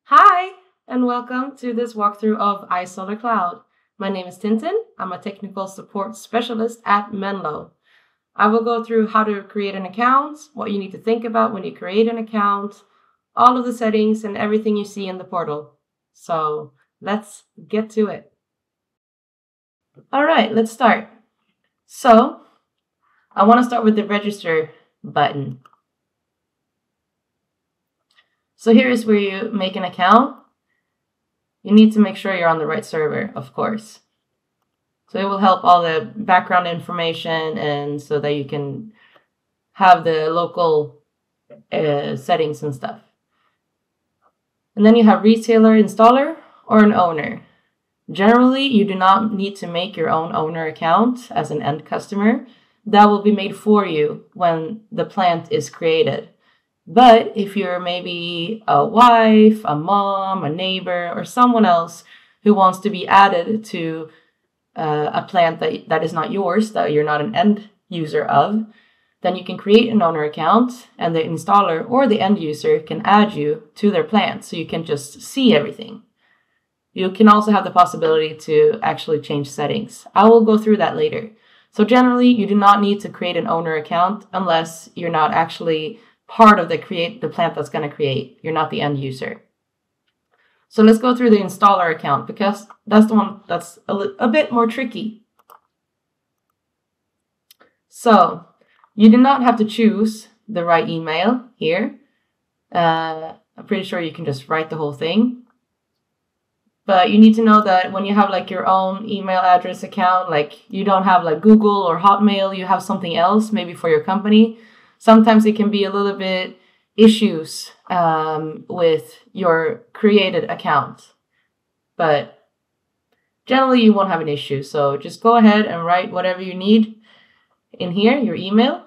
Hi, and welcome to this walkthrough of iSolarCloud. My name is Tintin. I'm a technical support specialist at Menlo. I will go through how to create an account, what you need to think about when you create an account, all of the settings, and everything you see in the portal. So let's get to it. All right, let's start. So I want to start with the register button. So here is where you make an account. You need to make sure you're on the right server, of course. So it will help all the background information and so that you can have the local settings and stuff. And then you have retailer, installer, or an owner. Generally, you do not need to make your own owner account as an end customer. That will be made for you when the plant is created. But if you're maybe a wife, a mom, a neighbor, or someone else who wants to be added to a plant that is not yours, that you're not an end user of, then you can create an owner account and the installer or the end user can add you to their plant so you can just see everything. You can also have the possibility to actually change settings. I will go through that later. So generally, you do not need to create an owner account unless you're not actually part of the plant that's going to create. You're not the end user. So let's go through the installer account because that's the one that's a bit more tricky. So you do not have to choose the right email here. I'm pretty sure you can just write the whole thing. But you need to know that when you have like your own email address account, like you don't have like Google or Hotmail, you have something else maybe for your company. Sometimes it can be a little bit issues with your created account, but generally you won't have an issue. So just go ahead and write whatever you need in here, your email.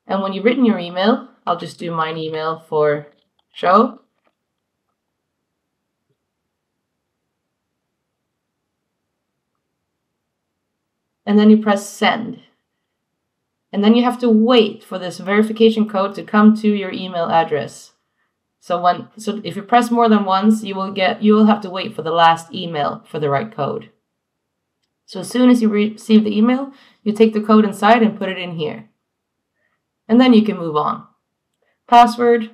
And when you've written your email, I'll just do mine email for show. And then you press send. And then you have to wait for this verification code to come to your email address. So if you press more than once, you will have to wait for the last email for the right code. So as soon as you receive the email, you take the code inside and put it in here. And then you can move on. Password,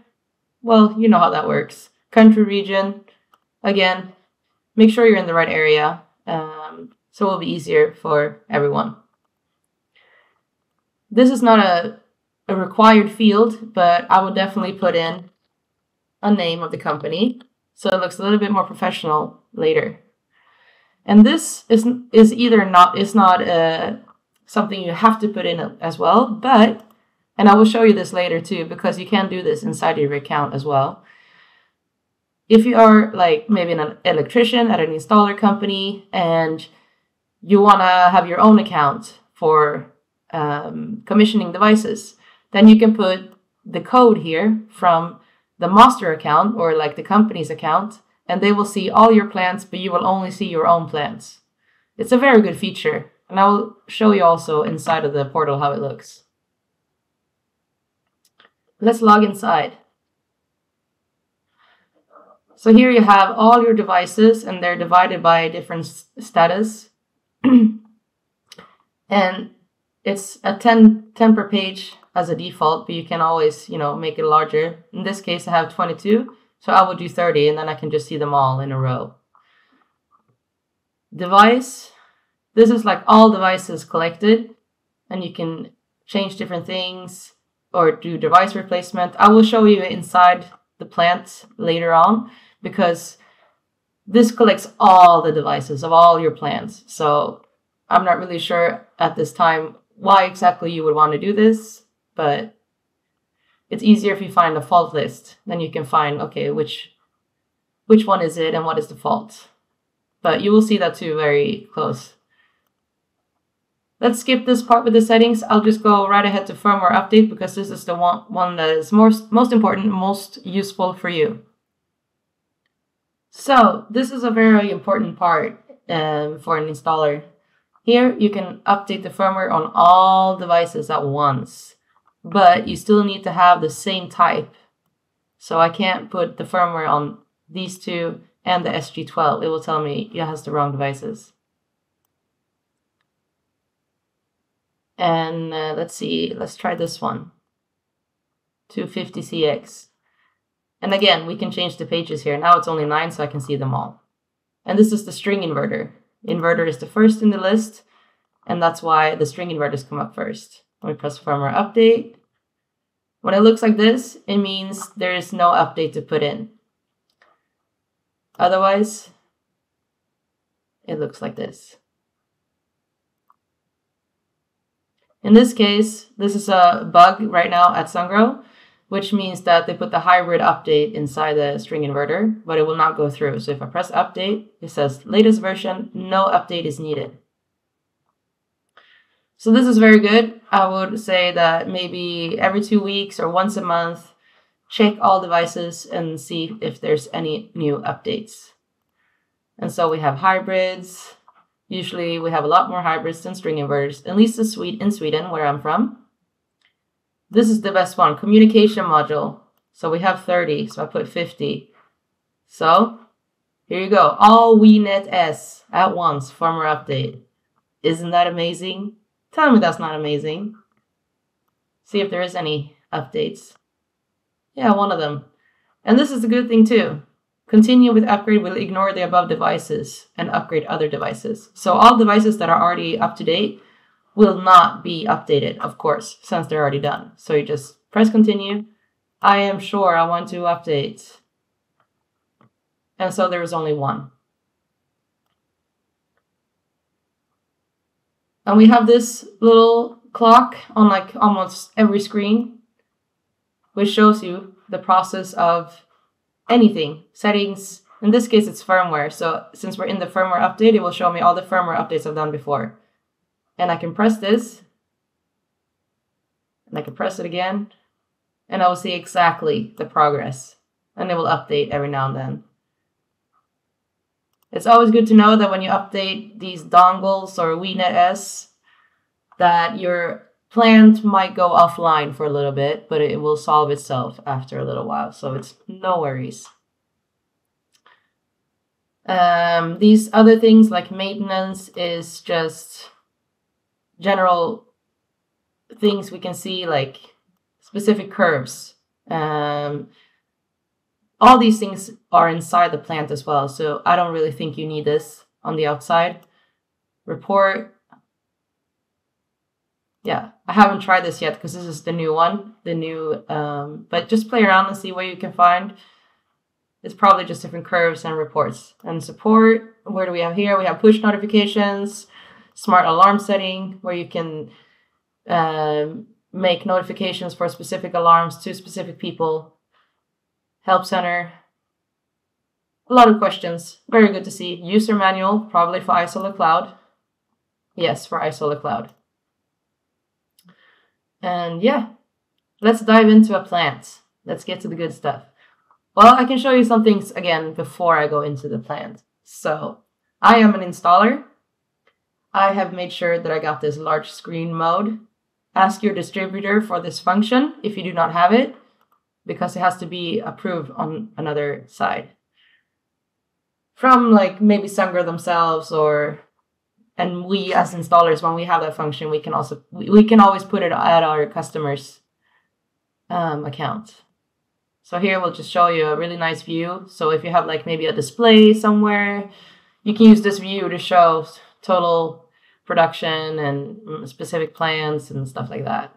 well, you know how that works. Country, region, again, make sure you're in the right area. So it will be easier for everyone. This is not a required field, but I would definitely put in a name of the company so it looks a little bit more professional later. And this is not something you have to put in as well, and I will show you this later too, because you can do this inside your account as well. If you are like maybe an electrician at an installer company and you want to have your own account for commissioning devices, then you can put the code here from the master account or like the company's account, and they will see all your plants, but you will only see your own plants. It's a very good feature, and I will show you also inside of the portal how it looks. Let's log inside. So here you have all your devices, and they're divided by a different status. And it's a 10 per page as a default, but you can always, make it larger. In this case, I have 22, so I will do 30, and then I can just see them all in a row. Device, this is like all devices collected, and you can change different things or do device replacement. I will show you inside the plant later on, because this collects all the devices of all your plants. So I'm not really sure at this time why exactly you would want to do this, but it's easier if you find a fault list. Then you can find, okay, which one is it and what is the fault. But you will see that too very close. Let's skip this part with the settings. I'll just go right ahead to firmware update because this is the one that is most important, most useful for you. So this is a very important part for an installer. Here you can update the firmware on all devices at once, but you still need to have the same type. So I can't put the firmware on these two, and the SG12, it will tell me it has the wrong devices. And let's see, let's try this one, 250CX. And again, we can change the pages here. Now it's only 9, so I can see them all. And this is the string inverter. Inverter is the first in the list, and that's why the string inverters come up first. When we press firmware update, when it looks like this, it means there is no update to put in. Otherwise, it looks like this. In this case, this is a bug right now at Sungrow, which means that they put the hybrid update inside the string inverter, but it will not go through. So if I press update, it says latest version, no update is needed. So this is very good. I would say that maybe every 2 weeks or once a month, check all devices and see if there's any new updates. And so we have hybrids. Usually we have a lot more hybrids than string inverters, at least in Sweden, where I'm from. This is the best one, communication module. So we have 30, so I put 50. So here you go, all WeNet S at once, firmware update. Isn't that amazing? Tell me that's not amazing. See if there is any updates. Yeah, one of them. And this is a good thing too. Continue with upgrade will ignore the above devices and upgrade other devices. So all devices that are already up to date will not be updated, of course, since they're already done. So you just press continue. I am sure I want to update. And so there is only one. And we have this little clock on like almost every screen, which shows you the process of anything, settings. In this case, it's firmware. So since we're in the firmware update, it will show me all the firmware updates I've done before. And I can press this, and I can press it again, and I will see exactly the progress. And it will update every now and then. It's always good to know that when you update these dongles or WeNet S, that your plant might go offline for a little bit, but it will solve itself after a little while, so it's no worries. These other things like maintenance is just general things we can see, like specific curves. All these things are inside the plant as well, so I don't really think you need this on the outside. Report. Yeah, I haven't tried this yet because this is the new one, but just play around and see what you can find. It's probably just different curves and reports. And support, where do we have here? We have push notifications, smart alarm setting, where you can make notifications for specific alarms to specific people. Help center. A lot of questions. Very good to see. User manual, probably for iSolarCloud. Yes, for iSolarCloud. And yeah, let's dive into a plant. Let's get to the good stuff. Well, I can show you some things again before I go into the plant. So I am an installer. I have made sure that I got this large screen mode. Ask your distributor for this function if you do not have it, because it has to be approved on another side. From like maybe Sungrow themselves, and we as installers, when we have that function, we can always put it at our customer's account. So here we'll just show you a really nice view. So if you have like maybe a display somewhere, you can use this view to show total production and specific plans and stuff like that.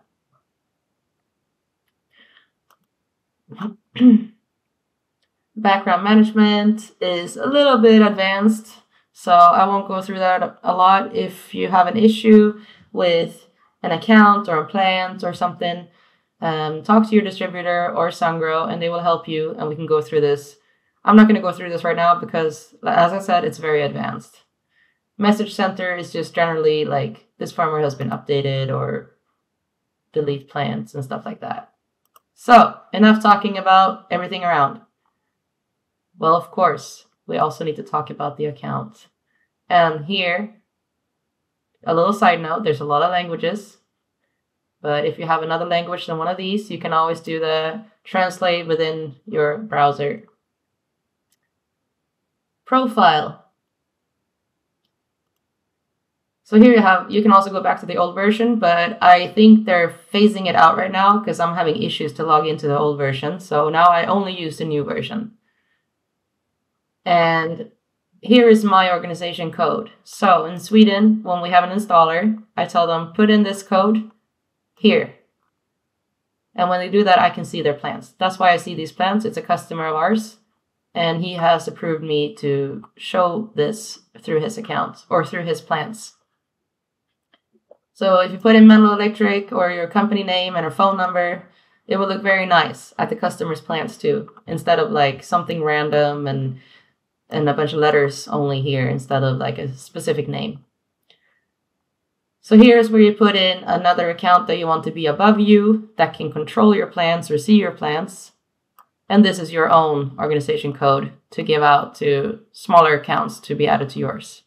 Background management is a little bit advanced, so I won't go through that a lot. If you have an issue with an account or a plant or something, talk to your distributor or Sungrow and they will help you, and we can go through this. I'm not going to go through this right now because, as I said, it's very advanced. Message center is just generally like this firmware has been updated or delete plants and stuff like that. So, enough talking about everything around. Well, of course, we also need to talk about the account. And here, a little side note, there's a lot of languages. But if you have another language than one of these, you can always do the translate within your browser. Profile. So here you can also go back to the old version, but I think they're phasing it out right now because I'm having issues to log into the old version. So now I only use the new version. And here is my organization code. So in Sweden, when we have an installer, I tell them, put in this code here. And when they do that, I can see their plans. That's why I see these plans. It's a customer of ours. And he has approved me to show this through his account or through his plans. So if you put in Menlo Electric or your company name and a phone number, it will look very nice at the customer's plans too, instead of like something random and a bunch of letters only here instead of like a specific name. So here's where you put in another account that you want to be above you that can control your plans or see your plans. And this is your own organization code to give out to smaller accounts to be added to yours.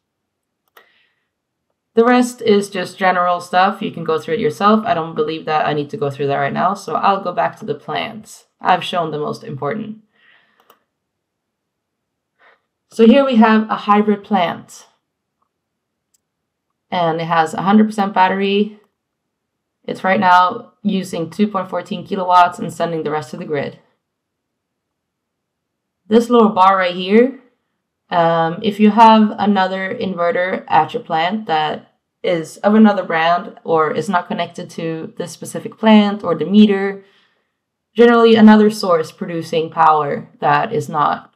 The rest is just general stuff. You can go through it yourself. I don't believe that I need to go through that right now. So I'll go back to the plans. I've shown the most important. So here we have a hybrid plant. And it has 100% battery. It's right now using 2.14 kilowatts and sending the rest to the grid. This little bar right here, if you have another inverter at your plant that is of another brand or is not connected to this specific plant or the meter, generally another source producing power that is not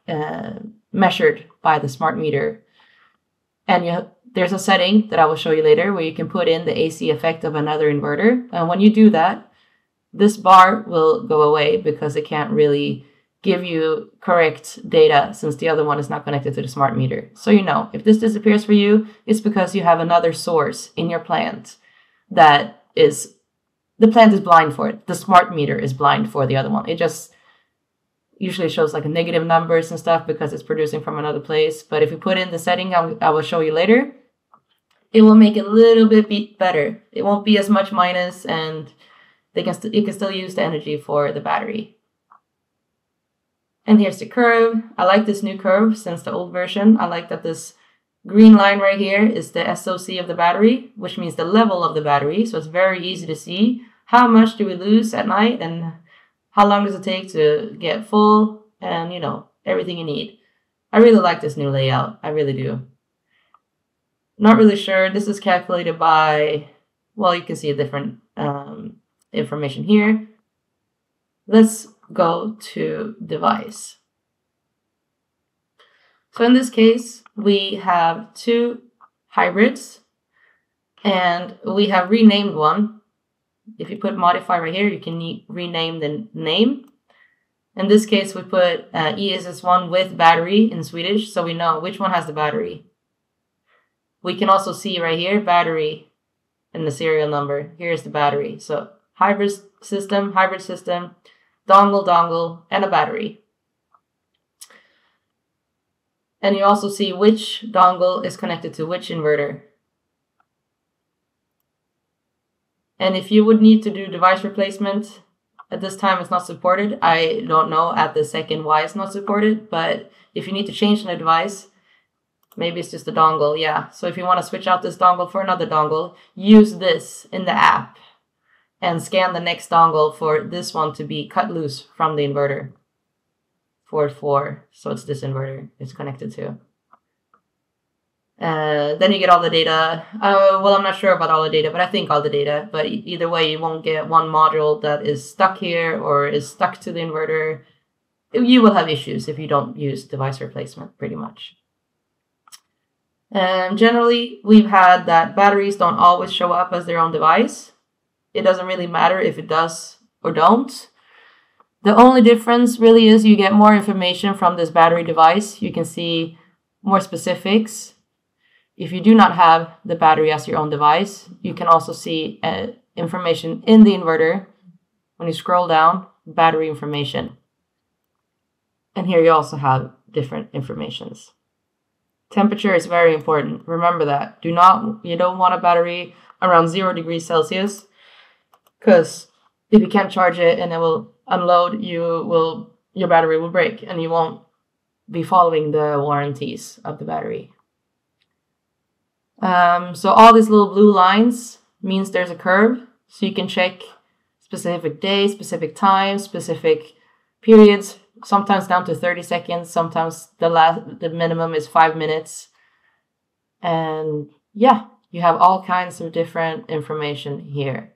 measured by the smart meter. And there's a setting that I will show you later where you can put in the AC effect of another inverter. And when you do that, this bar will go away because it can't really give you correct data since the other one is not connected to the smart meter. So you know, if this disappears for you, it's because you have another source in your plant that is, the plant is blind for it. The smart meter is blind for the other one. It just usually shows like a negative numbers and stuff because it's producing from another place. But if you put in the setting I will show you later, it will make it a little bit better. It won't be as much minus and you can still use the energy for the battery. And here's the curve. I like this new curve since the old version. I like that this green line right here is the SOC of the battery, which means the level of the battery. So it's very easy to see how much do we lose at night and how long does it take to get full and, you know, everything you need. I really like this new layout. I really do. Not really sure. This is calculated by, well, you can see a different information here. Let's go to device. So in this case, we have two hybrids and we have renamed one. If you put modify right here, you can rename the name. In this case, we put ESS1 with battery in Swedish, so we know which one has the battery. We can also see right here, battery in the serial number. Here's the battery. So hybrid system, dongle, and a battery. And you also see which dongle is connected to which inverter. And if you would need to do device replacement, at this time it's not supported. I don't know at the second why it's not supported, but if you need to change the device, maybe it's just a dongle, yeah. So if you want to switch out this dongle for another dongle, use this in the app and scan the next dongle for this one to be cut loose from the inverter. 4, so it's this inverter it's connected to. Then you get all the data. Well, I'm not sure about all the data, but I think all the data. But either way, you won't get one module that is stuck here or is stuck to the inverter. You will have issues if you don't use device replacement, pretty much. Generally, we've had that batteries don't always show up as their own device. It doesn't really matter if it does or don't. The only difference really is you get more information from this battery device. You can see more specifics. If you do not have the battery as your own device, you can also see information in the inverter. When you scroll down, battery information. And here you also have different informations. Temperature is very important. Remember that. You don't want a battery around 0 degrees Celsius, because if you can't charge it and it will unload, your battery will break and you won't be following the warranties of the battery. So all these little blue lines means there's a curve, so you can check specific days, specific times, specific periods, sometimes down to 30 seconds, sometimes the minimum is 5 minutes. And yeah, you have all kinds of different information here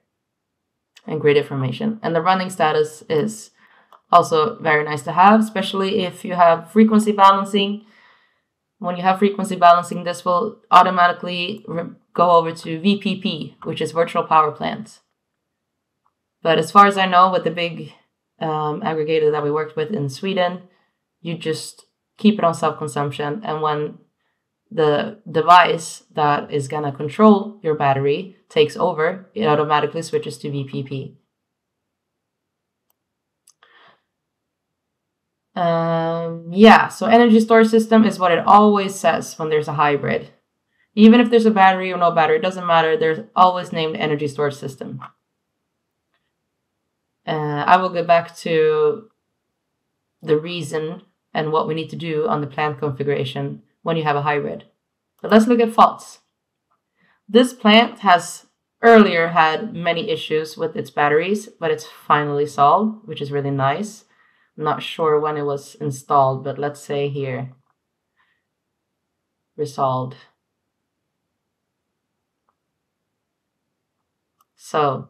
and grid information. And the running status is also very nice to have, especially if you have frequency balancing. When you have frequency balancing, this will automatically go over to VPP, which is virtual power plant. But as far as I know, with the big aggregator that we worked with in Sweden, you just keep it on self-consumption. And when the device that is going to control your battery takes over, it automatically switches to VPP. Yeah, so energy storage system is what it always says when there's a hybrid. Even if there's a battery or no battery, it doesn't matter. There's always named energy storage system. I will get back to the reason and what we need to do on the plant configuration when you have a hybrid. But let's look at faults. This plant has earlier had many issues with its batteries, but it's finally solved, which is really nice. I'm not sure when it was installed, but let's say here, resolved. So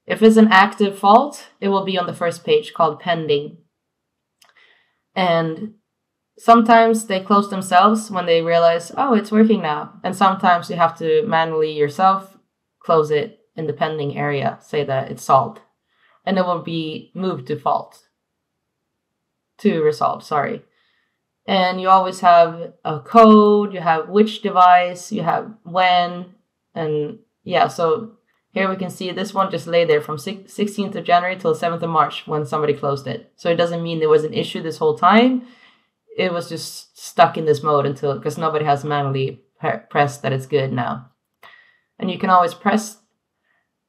if it's an active fault, it will be on the first page called pending. And sometimes they close themselves when they realize, oh, it's working now. And sometimes you have to manually yourself close it in the pending area, say that it's solved. And it will be moved to resolve, sorry. And you always have a code, you have which device, you have when, and yeah, so here we can see this one just lay there from 16th of January till 7th of March when somebody closed it. So it doesn't mean there was an issue this whole time. It was just stuck in this mode because nobody has manually pressed that it's good now. And you can always press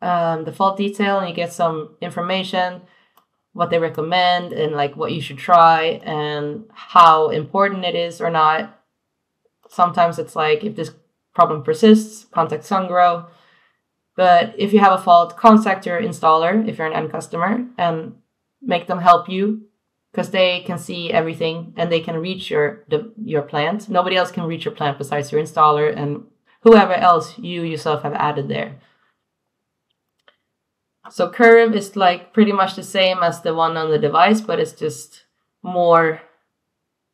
the fault detail and you get some information, what they recommend and like what you should try and how important it is or not. Sometimes it's like, if this problem persists, contact Sungrow. But if you have a fault, contact your installer if you're an end customer and make them help you, because they can see everything and they can reach your plant. Nobody else can reach your plant besides your installer and whoever else you yourself have added there. So curve is like pretty much the same as the one on the device, but it's just more,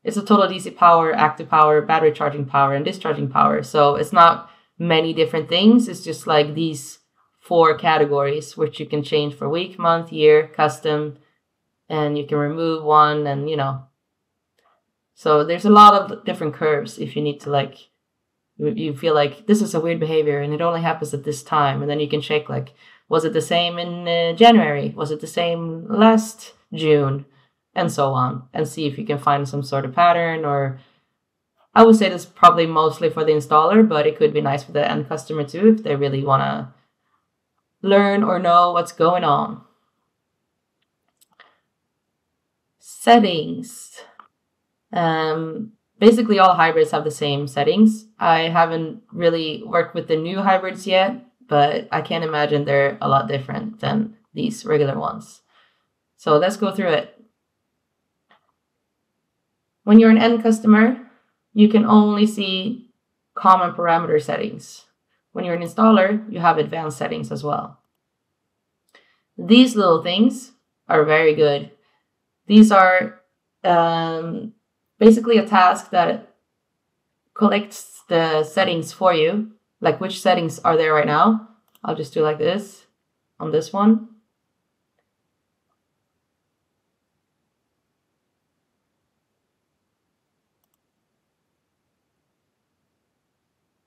it's a total DC power, active power, battery charging power, and discharging power. So it's not many different things. It's just like these 4 categories, which you can change for week, month, year, custom, and you can remove one and, you know. So there's a lot of different curves if you need to like, you feel like this is a weird behavior and it only happens at this time. And then you can check like, was it the same in January? Was it the same last June? And so on. And see if you can find some sort of pattern. Or I would say this is probably mostly for the installer, but it could be nice for the end customer too if they really want to learn or know what's going on. Settings. Basically all hybrids have the same settings. I haven't really worked with the new hybrids yet, but I can't imagine they're a lot different than these regular ones. So let's go through it. When you're an end customer, you can only see common parameter settings. When you're an installer, you have advanced settings as well. These little things are very good. These are basically a task that collects the settings for you. Like which settings are there right now. I'll just do like this on this one.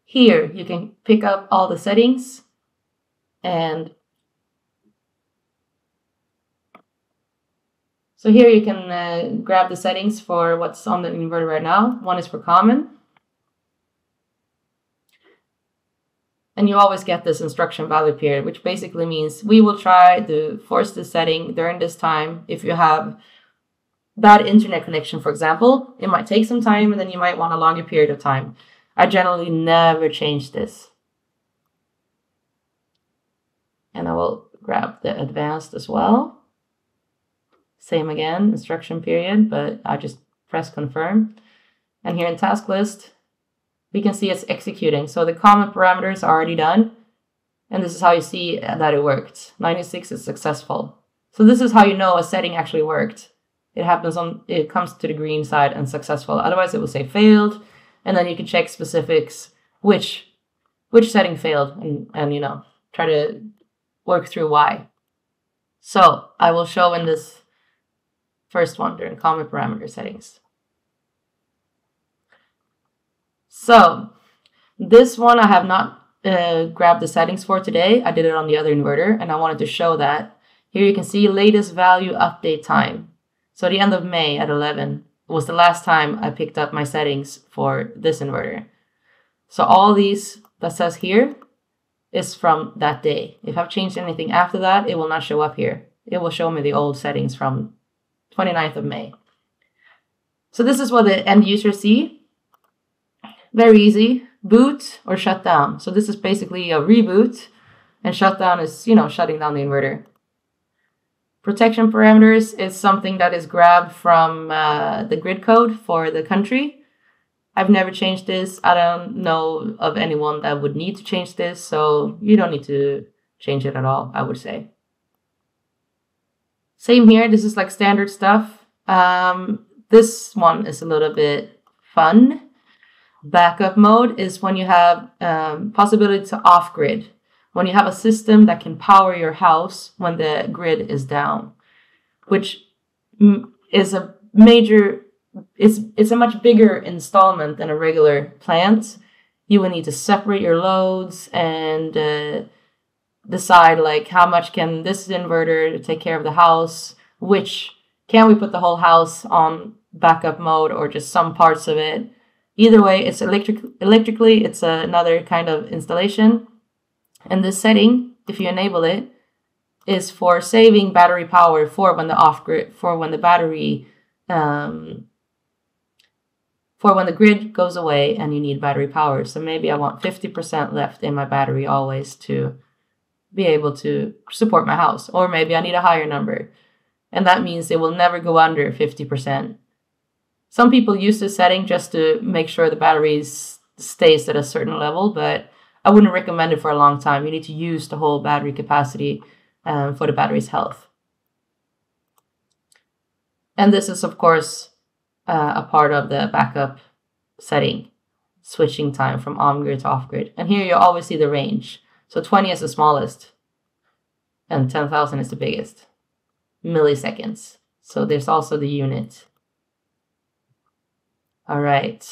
Here you can pick up all the settings and so here you can grab the settings for what's on the inverter right now. One is for common. And you always get this instruction valid period, which basically means we will try to force the setting during this time if you have bad internet connection, for example, it might take some time and then you might want a longer period of time. I generally never change this. And I will grab the advanced as well. Same again, instruction period, but I just press confirm. And here in task list, we can see it's executing. So the common parameters are already done. And this is how you see that it worked. 96 is successful. So this is how you know a setting actually worked. It comes to the green side and successful. Otherwise it will say failed. And then you can check specifics, which setting failed and you know, try to work through why. So I will show in this first one during common parameter settings. So this one I have not grabbed the settings for today. I did it on the other inverter and I wanted to show that. Here you can see latest value update time. So the end of May at 11 was the last time I picked up my settings for this inverter. So all these that says here is from that day. If I've changed anything after that, it will not show up here. It will show me the old settings from 29th of May. So this is what the end users see. Very easy. Boot or shut down. So this is basically a reboot, and shutdown is, you know, shutting down the inverter. Protection parameters is something that is grabbed from the grid code for the country. I've never changed this. I don't know of anyone that would need to change this, so you don't need to change it at all, I would say. Same here. This is like standard stuff. This one is a little bit fun. Backup mode is when you have possibility to off-grid. When you have a system that can power your house when the grid is down, which is a major, it's a much bigger installment than a regular plant. You will need to separate your loads and decide like how much can this inverter take care of the house, which can we put the whole house on backup mode or just some parts of it. Either way, it's electrically, it's another kind of installation. And this setting, if you enable it, is for saving battery power for when the off-grid, for when the battery, for when the grid goes away and you need battery power. So maybe I want 50% left in my battery always to be able to support my house. Or maybe I need a higher number. And that means it will never go under 50%. Some people use this setting just to make sure the battery stays at a certain level, but I wouldn't recommend it for a long time. You need to use the whole battery capacity for the battery's health. And this is, of course, a part of the backup setting, switching time from on-grid to off-grid. And here you always see the range. So 20 is the smallest, and 10,000 is the biggest. Milliseconds. So there's also the unit. All right.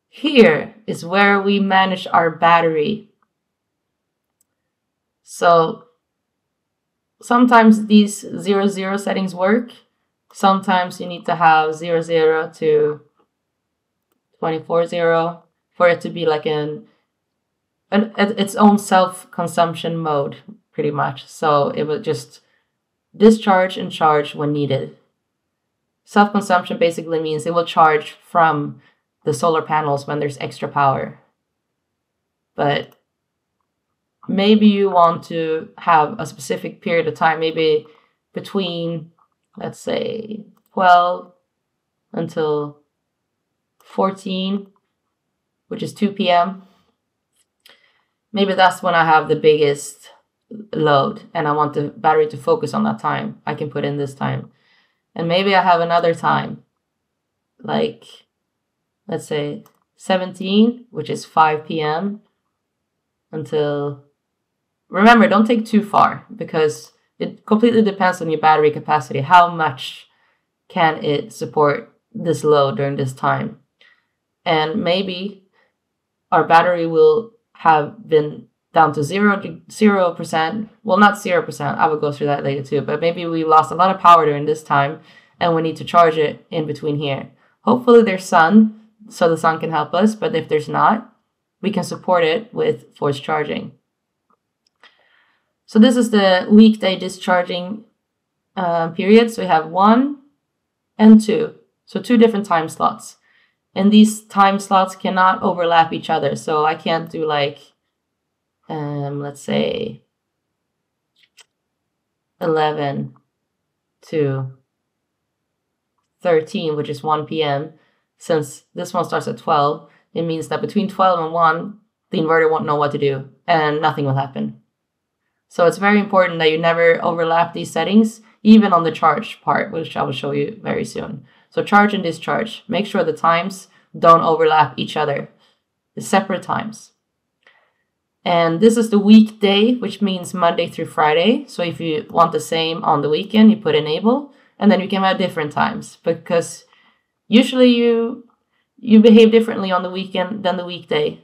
Here is where we manage our battery. So sometimes these 00 settings work. Sometimes you need to have 00 to 24/0 for it to be like its own self-consumption mode, pretty much. So it will just discharge and charge when needed. Self-consumption basically means it will charge from the solar panels when there's extra power. But maybe you want to have a specific period of time, maybe between, let's say, 12 until 14, which is 2 p.m. Maybe that's when I have the biggest load and I want the battery to focus on that time. I can put in this time. And maybe I have another time, like, let's say 17, which is 5 p.m. until, remember, don't take too far because it completely depends on your battery capacity. How much can it support this load during this time? And maybe our battery will have been down to 0%. Well, not 0%. I will go through that later too. But maybe we lost a lot of power during this time and we need to charge it in between here. Hopefully there's sun, so the sun can help us. But if there's not, we can support it with forced charging. So this is the weekday discharging period. So we have 1, and 2. So 2 different time slots. And these time slots cannot overlap each other. So I can't do like, let's say 11 to 13, which is 1 p.m. Since this one starts at 12, it means that between 12 and 1, the inverter won't know what to do and nothing will happen. So it's very important that you never overlap these settings, even on the charge part, which I will show you very soon. So charge and discharge, make sure the times don't overlap each other. It's separate times. And this is the weekday, which means Monday through Friday. So if you want the same on the weekend, you put enable, and then you can have different times, because usually you behave differently on the weekend than the weekday.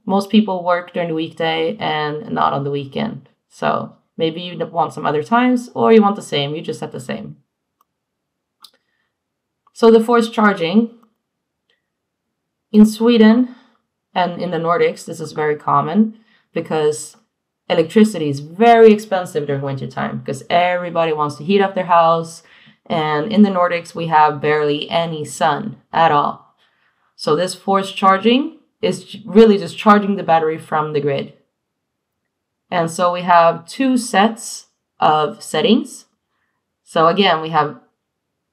Most people work during the weekday and not on the weekend. So maybe you want some other times, or you want the same, you just set the same. So the forced charging, in Sweden and in the Nordics, this is very common because electricity is very expensive during winter time because everybody wants to heat up their house. And in the Nordics, we have barely any sun at all. So this forced charging is really just charging the battery from the grid. And so we have 2 sets of settings. So again, we have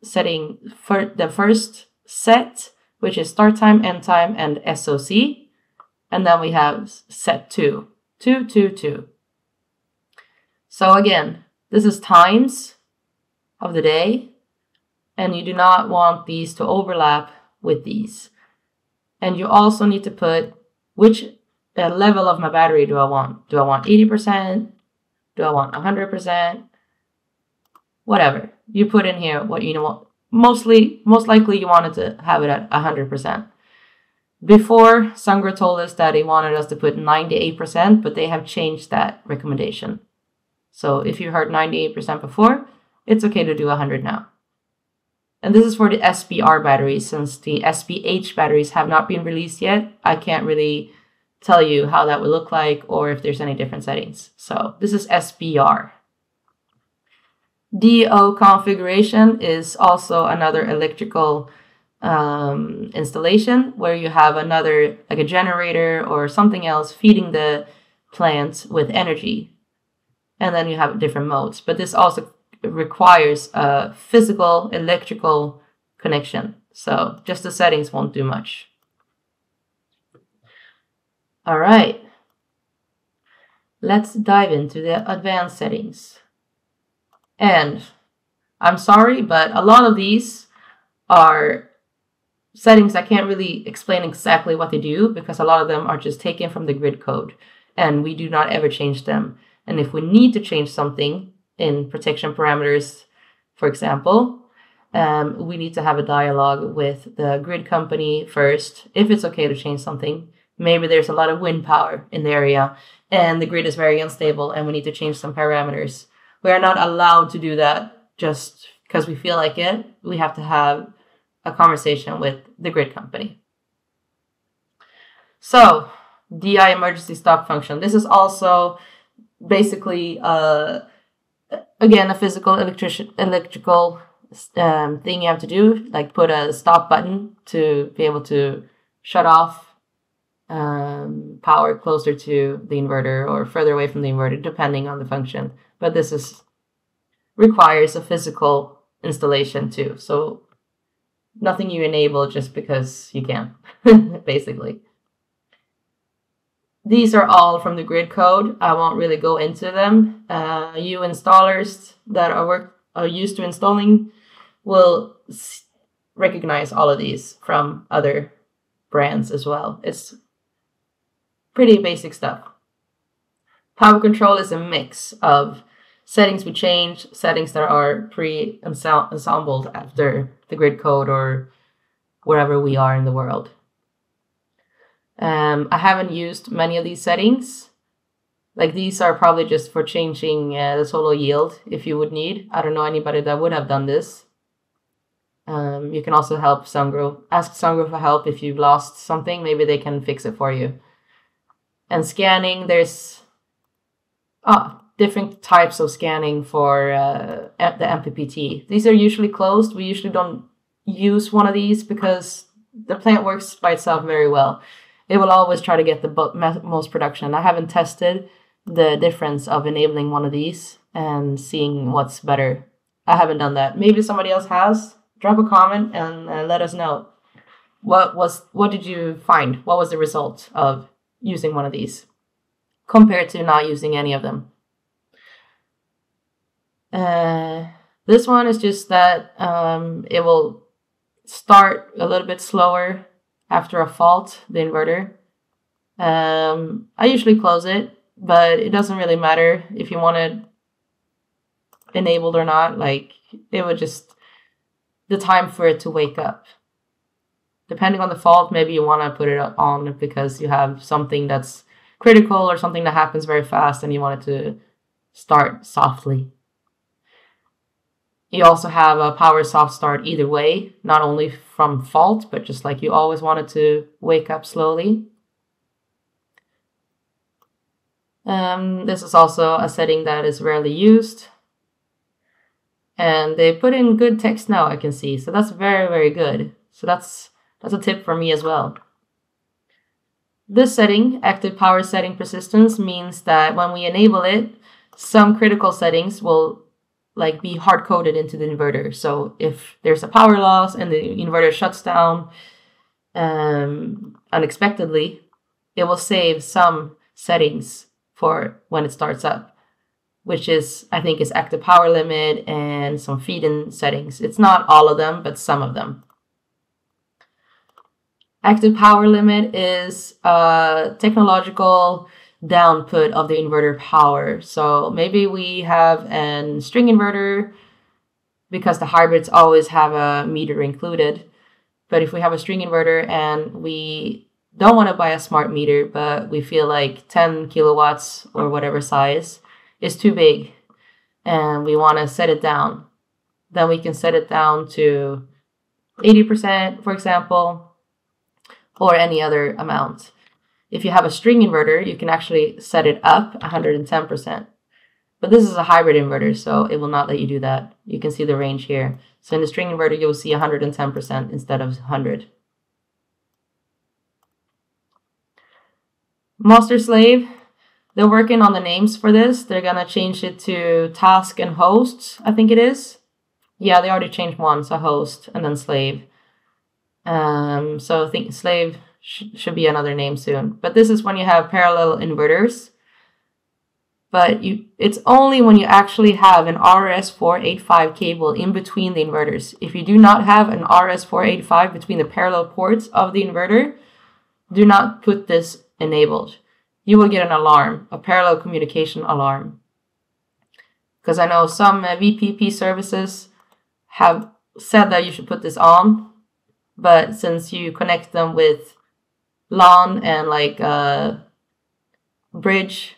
setting for the first set, which is start time, end time, and SOC. And then we have set 2, 2, 2, 2. So again, this is times of the day, and you do not want these to overlap with these. And you also need to put which level of my battery do I want. Do I want 80%? Do I want 100%? Whatever. You put in here what you know. Most likely you wanted to have it at 100%. Before, Sungrow told us that they wanted us to put 98%, but they have changed that recommendation. So if you heard 98% before, it's okay to do 100 now. And this is for the SBR batteries. Since the SBH batteries have not been released yet, I can't really tell you how that would look like or if there's any different settings. So this is SBR. DO configuration is also another electrical installation where you have another, like a generator or something else feeding the plant with energy. And then you have different modes. But this also requires a physical electrical connection. So just the settings won't do much. All right. Let's dive into the advanced settings. And I'm sorry, but a lot of these are settings I can't really explain exactly what they do because a lot of them are just taken from the grid code and we do not ever change them. And if we need to change something in protection parameters, for example, we need to have a dialogue with the grid company first if it's okay to change something. Maybe there's a lot of wind power in the area and the grid is very unstable and we need to change some parameters. We are not allowed to do that just because we feel like it. We have to have a conversation with the grid company. So, DI emergency stop function. This is also basically, again, a physical electrical thing you have to do, like put a stop button to be able to shut off power closer to the inverter or further away from the inverter, depending on the function. But this requires a physical installation too. So nothing you enable just because you can, basically. These are all from the grid code. I won't really go into them. You installers that are used to installing will recognize all of these from other brands as well. It's pretty basic stuff. Power control is a mix of settings we change, settings that are pre-assembled after the grid code or wherever we are in the world. I haven't used many of these settings. Like these are probably just for changing the total yield if you would need. I don't know anybody that would have done this. You can also help Sungrow. Ask Sungrow for help if you've lost something. Maybe they can fix it for you. And scanning, there's different types of scanning for the MPPT. These are usually closed. We usually don't use one of these because the plant works by itself very well. It will always try to get the most production. I haven't tested the difference of enabling one of these and seeing what's better. I haven't done that. Maybe somebody else has. Drop a comment and let us know. What did you find? What was the result of using one of these compared to not using any of them? This one is just that it will start a little bit slower after a fault, the inverter. I usually close it, but it doesn't really matter if you want it enabled or not. Like, it would just, the time for it to wake up. Depending on the fault, maybe you want to put it on because you have something that's critical or something that happens very fast and you want it to start softly. You also have a power soft start either way, not only from fault, but just like you always want it to wake up slowly. This is also a setting that is rarely used. And they put in good text now, I can see. So that's very, very good. So that's a tip for me as well. This setting, active power setting persistence, means that when we enable it, some critical settings will like be hard-coded into the inverter. So if there's a power loss and the inverter shuts down unexpectedly, it will save some settings for when it starts up, which is, I think, is active power limit and some feed-in settings. It's not all of them, but some of them. Active power limit is a technological downput of the inverter power. So maybe we have a string inverter because the hybrids always have a meter included. But if we have a string inverter and we don't want to buy a smart meter, but we feel like 10 kilowatts or whatever size is too big and we want to set it down, then we can set it down to 80%, for example, or any other amount. If you have a string inverter, you can actually set it up 110%. But this is a hybrid inverter, so it will not let you do that. You can see the range here. So in the string inverter, you'll see 110% instead of 100. Master slave, they're working on the names for this. They're gonna change it to task and hosts, I think it is. Yeah, they already changed one, so host and then slave. So I think slave should be another name soon. But this is when you have parallel inverters. But it's only when you actually have an RS485 cable in between the inverters. If you do not have an RS485 between the parallel ports of the inverter, do not put this enabled. You will get an alarm, a parallel communication alarm. Because I know some VPP services have said that you should put this on. But since you connect them with LAN and like bridge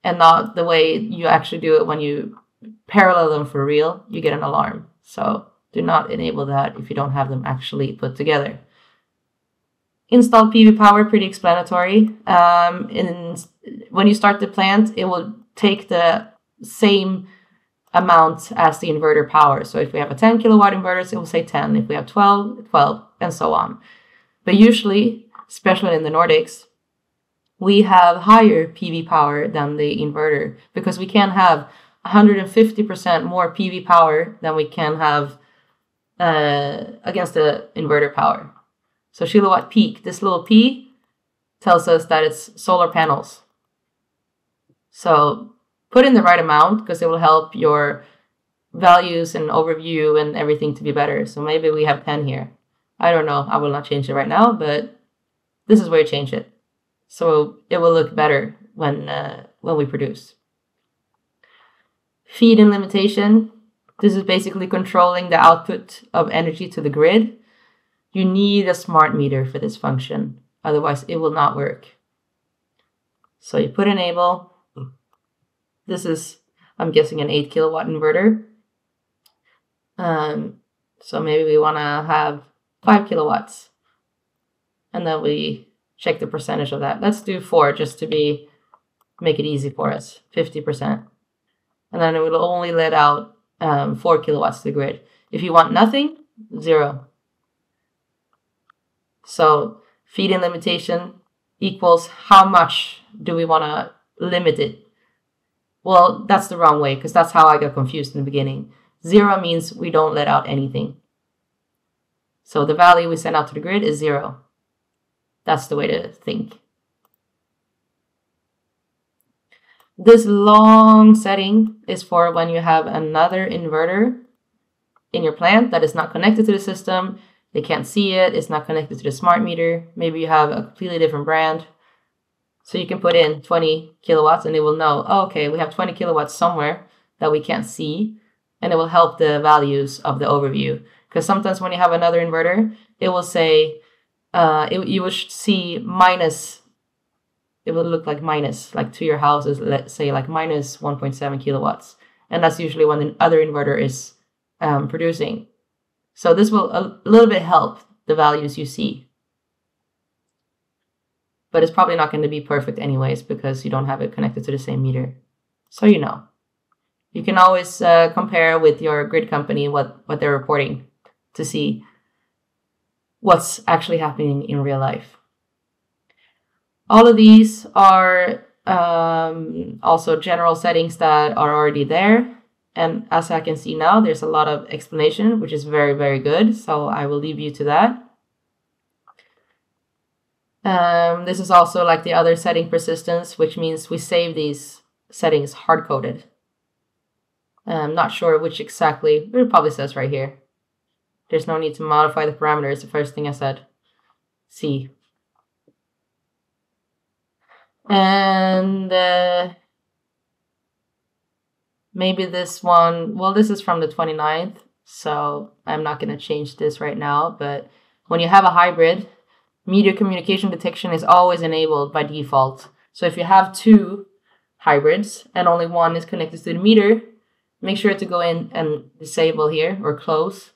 and not the way you actually do it when you parallel them for real, you get an alarm. So do not enable that if you don't have them actually put together. Install PV power, pretty explanatory. When you start the plant, it will take the same amount as the inverter power. So if we have a 10 kilowatt inverter, it will say 10. If we have 12, 12, and so on. But usually, especially in the Nordics, we have higher PV power than the inverter because we can have 150% more PV power than we can have against the inverter power. So kilowatt peak, this little p tells us that it's solar panels. So put in the right amount because it will help your values and overview and everything to be better. So maybe we have 10 here. I don't know. I will not change it right now, but this is where you change it. So it will look better when we produce. Feed-in limitation. This is basically controlling the output of energy to the grid. You need a smart meter for this function. Otherwise, it will not work. So you put enable. This is, I'm guessing, an 8 kilowatt inverter. So maybe we want to have 5 kilowatts. And then we check the percentage of that. Let's do 4 just to make it easy for us, 50%. And then it will only let out 4 kilowatts to the grid. If you want nothing, 0. So feed-in limitation equals how much do we want to limit it. Well, that's the wrong way, because that's how I got confused in the beginning. 0 means we don't let out anything. So the value we send out to the grid is 0. That's the way to think. This long setting is for when you have another inverter in your plant that is not connected to the system. They can't see it. It's not connected to the smart meter. Maybe you have a completely different brand. So you can put in 20 kilowatts and it will know, oh, okay, we have 20 kilowatts somewhere that we can't see. And it will help the values of the overview. Because sometimes when you have another inverter, it will say, you will see minus. It will look like minus, like to your house is, let's say, like minus 1.7 kilowatts. And that's usually when the other inverter is producing. So this will a little bit help the values you see. But it's probably not going to be perfect anyways because you don't have it connected to the same meter. So you know. You can always compare with your grid company what they're reporting to see what's actually happening in real life. All of these are also general settings that are already there. And as I can see now, there's a lot of explanation, which is very, very good. So I will leave you to that. This is also like the other setting persistence, which means we save these settings hard-coded. I'm not sure which exactly, but it probably says right here. There's no need to modify the parameters, the first thing I said. C. And maybe this one, well, this is from the 29th, so I'm not going to change this right now. But when you have a hybrid, meter communication detection is always enabled by default. So if you have 2 hybrids and only one is connected to the meter, make sure to go in and disable here or close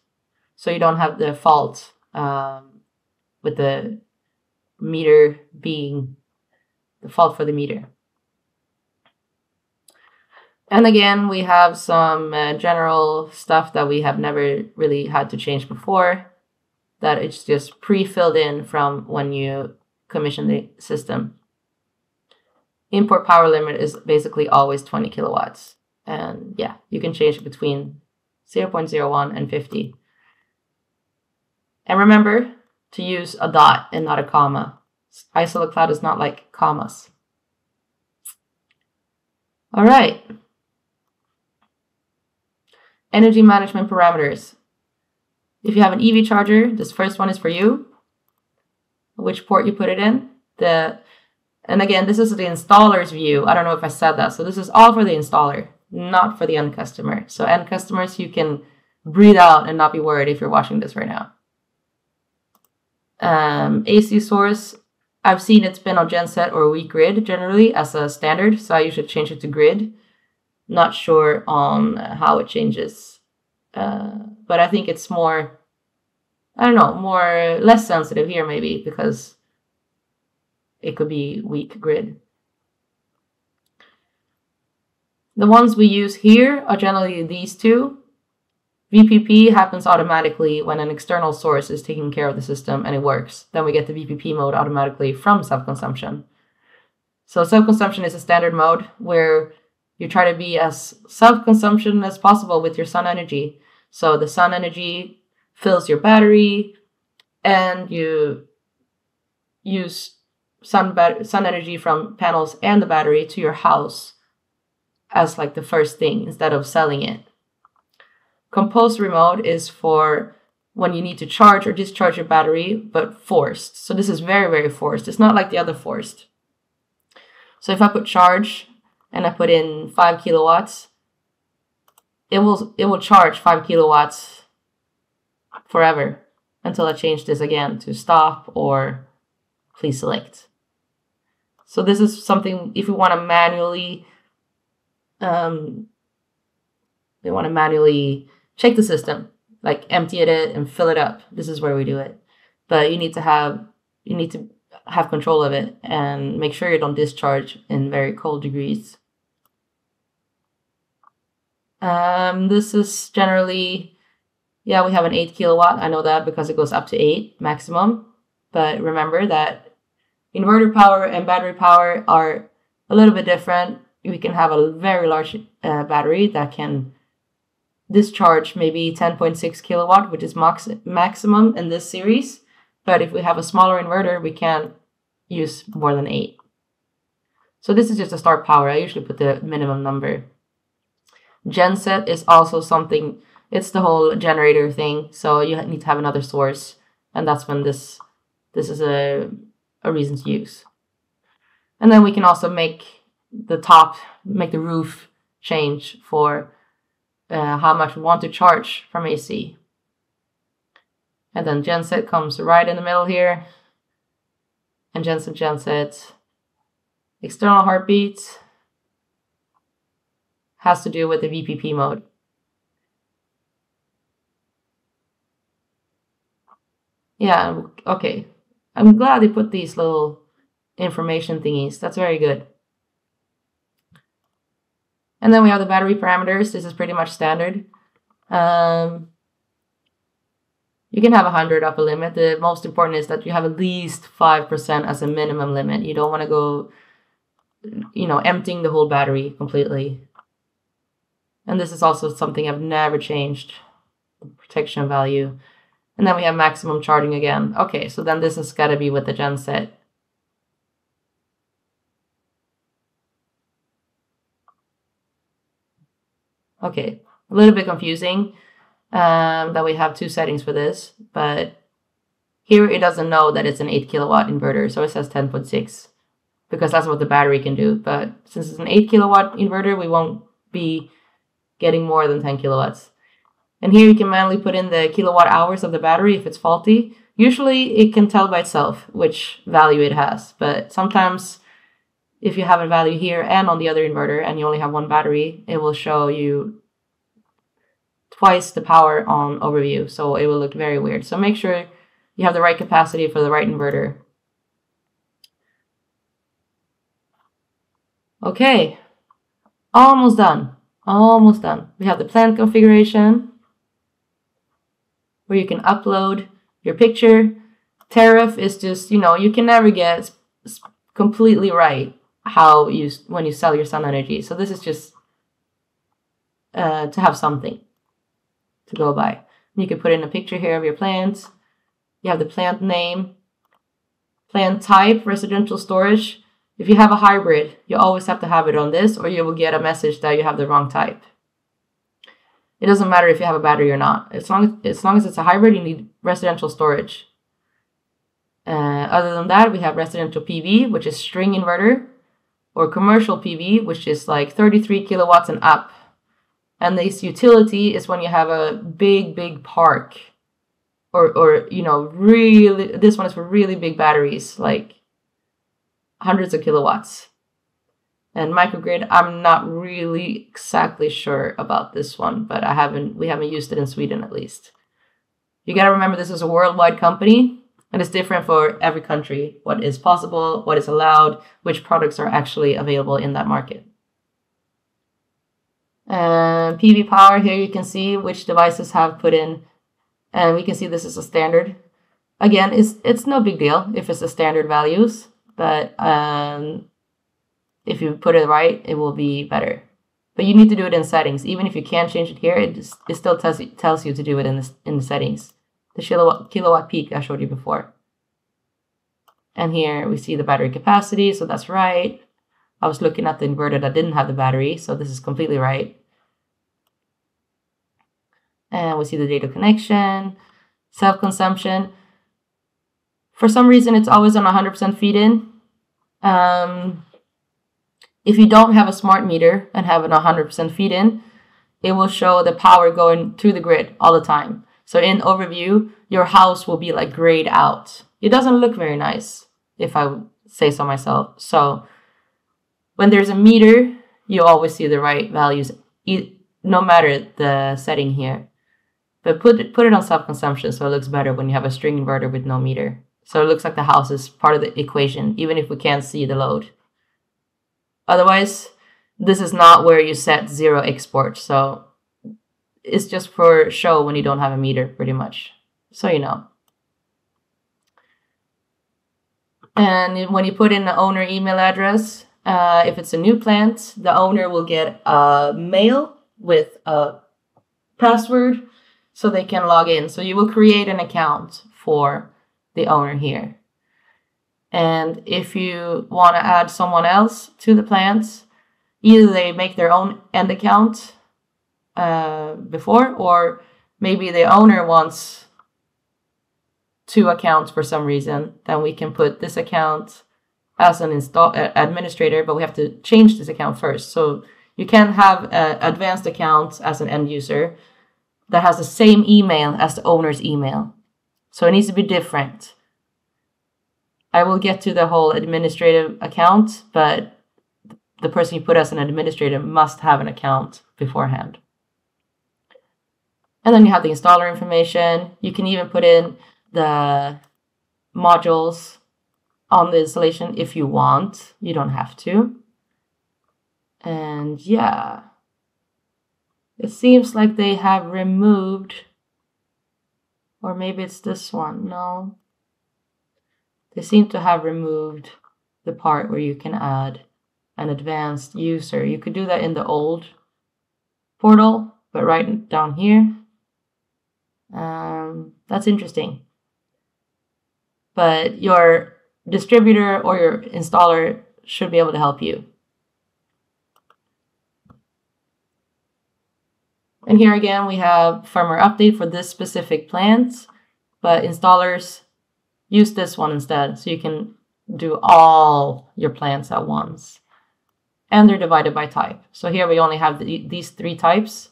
so you don't have the fault with the meter being the fault for the meter. And again, we have some general stuff that we have never really had to change before, that it's just pre-filled in from when you commission the system. Import power limit is basically always 20 kilowatts. And yeah, you can change it between 0.01 and 50. And remember to use a dot and not a comma. iSolarCloud is not like commas. All right. Energy management parameters. If you have an EV charger, this first one is for you. Which port you put it in. And again, this is the installer's view. I don't know if I said that. So this is all for the installer, not for the end customer. So end customers, you can breathe out and not be worried if you're watching this right now. AC source, I've seen it's been on genset or weak grid generally as a standard, so I usually change it to grid. Not sure on how it changes, but I think it's more, I don't know, less sensitive here maybe because it could be weak grid. The ones we use here are generally these two. VPP happens automatically when an external source is taking care of the system and it works. Then we get the VPP mode automatically from self-consumption. So self-consumption is a standard mode where you try to be as self-consumption as possible with your sun energy. So the sun energy fills your battery and you use sun energy from panels and the battery to your house as like the first thing instead of selling it. Compulsory mode is for when you need to charge or discharge your battery, but forced. So this is very, very forced. It's not like the other forced. So if I put charge and I put in 5 kilowatts, it will charge 5 kilowatts forever until I change this again to stop or please select. So this is something if you want to manually check the system, like empty it and fill it up. This is where we do it. But you need to have control of it and make sure you don't discharge in very cold degrees. This is generally, yeah, we have an 8 kilowatt. I know that because it goes up to 8 maximum. but remember that inverter power and battery power are a little bit different. We can have a very large battery that can discharge maybe 10.6 kilowatt, which is maximum in this series. But if we have a smaller inverter, we can't use more than 8. So this is just a start power. I usually put the minimum number. Genset is also something, it's the whole generator thing. So you need to have another source. And that's when this is a reason to use. And then we can also make the roof change for how much we want to charge from AC. And then genset comes right in the middle here. And genset. External heartbeat has to do with the VPP mode. Yeah, okay. I'm glad they put these little information thingies. That's very good. And then we have the battery parameters. This is pretty much standard. You can have 100 upper limit. The most important is that you have at least 5% as a minimum limit. You don't want to go, emptying the whole battery completely. And this is also something I've never changed, the protection value. And then we have maximum charging again. Okay, so then this has got to be with the genset. Okay, a little bit confusing that we have 2 settings for this, but here it doesn't know that it's an 8 kilowatt inverter, so it says 10.6 because that's what the battery can do. But since it's an 8 kilowatt inverter, we won't be getting more than 10 kilowatts. And here you can manually put in the kilowatt hours of the battery if it's faulty. Usually it can tell by itself which value it has, but sometimes if you have a value here and on the other inverter and you only have one battery, it will show you twice the power on overview. So it will look very weird. So make sure you have the right capacity for the right inverter. Okay, almost done. Almost done. We have the plant configuration where you can upload your picture. Tariff is just, you can never get completely right when you sell your sun energy. So this is just to have something to go by. You can put in a picture here of your plants. You have the plant name, plant type, residential storage. If you have a hybrid, you always have to have it on this or you will get a message that you have the wrong type. It doesn't matter if you have a battery or not. As long as it's a hybrid, you need residential storage. Other than that, we have residential PV, which is string inverter, or commercial PV, which is like 33 kilowatts and up. And this utility is when you have a big park, or really, this one is for really big batteries, like hundreds of kilowatts. And microgrid, I'm not really exactly sure about this one, but we haven't used it in Sweden at least. You gotta remember this is a worldwide company. And it's different for every country, what is possible, what is allowed, which products are actually available in that market. PV power, here you can see which devices have put in, and we can see this is a standard. Again, it's no big deal if it's the standard values, but if you put it right, it will be better. But you need to do it in settings. Even if you can't change it here, it still tells you to do it in the settings. The kilowatt peak I showed you before. And here we see the battery capacity, so that's right. I was looking at the inverter that didn't have the battery, so this is completely right. And we see the data connection, self-consumption. For some reason, it's always on 100% feed-in. If you don't have a smart meter and have an 100% feed-in, it will show the power going through the grid all the time. So in overview, your house will be like grayed out. It doesn't look very nice, if I say so myself. So when there's a meter, you always see the right values, no matter the setting here. But put it on self-consumption so it looks better when you have a string inverter with no meter. So it looks like the house is part of the equation, even if we can't see the load. Otherwise, this is not where you set zero export. So it's just for show when you don't have a meter, pretty much. So you know. And when you put in the owner email address, if it's a new plant, the owner will get a mail with a password so they can log in. So you will create an account for the owner here. And if you want to add someone else to the plants, either they make their own end account before, or maybe the owner wants 2 accounts for some reason, then we can put this account as an administrator, but we have to change this account first. So you can have an advanced account as an end user that has the same email as the owner's email. So it needs to be different. I will get to the whole administrative account, but the person you put as an administrator must have an account beforehand. And then you have the installer information. You can even put in the modules on the installation if you want. You don't have to. And yeah, it seems like they have removed, or maybe it's this one. No, they seem to have removed the part where you can add an advanced user. You could do that in the old portal, but right down here, that's interesting. But your distributor or your installer should be able to help you. And here again, we have firmware update for this specific plant, but installers use this one instead. So you can do all your plants at once. And they're divided by type. So here we only have these 3 types.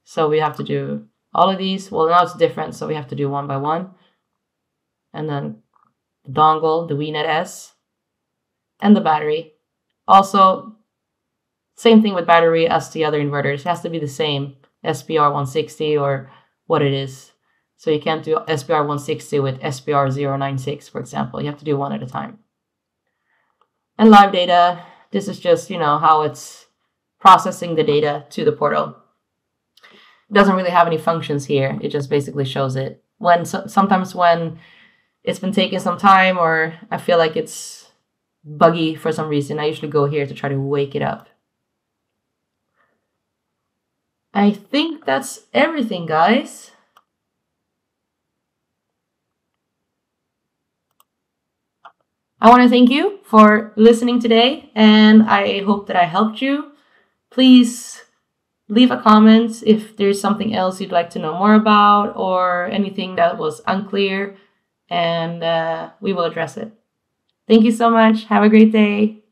So we have to do all of these. Well, now it's different, so we have to do one by one. And then the dongle, the VNet S, and the battery. Also, same thing with battery as the other inverters. It has to be the same, SPR 160 or what it is. So you can't do SPR 160 with SPR 096, for example. You have to do one at a time. And live data, this is just, how it's processing the data to the portal. It doesn't really have any functions here. It just basically shows it. Sometimes when it's been taking some time or I feel like it's buggy for some reason, I usually go here to try to wake it up. I think that's everything, guys. I want to thank you for listening today, and I hope that I helped you. Please leave a comment if there's something else you'd like to know more about or anything that was unclear, and we will address it. Thank you so much. Have a great day.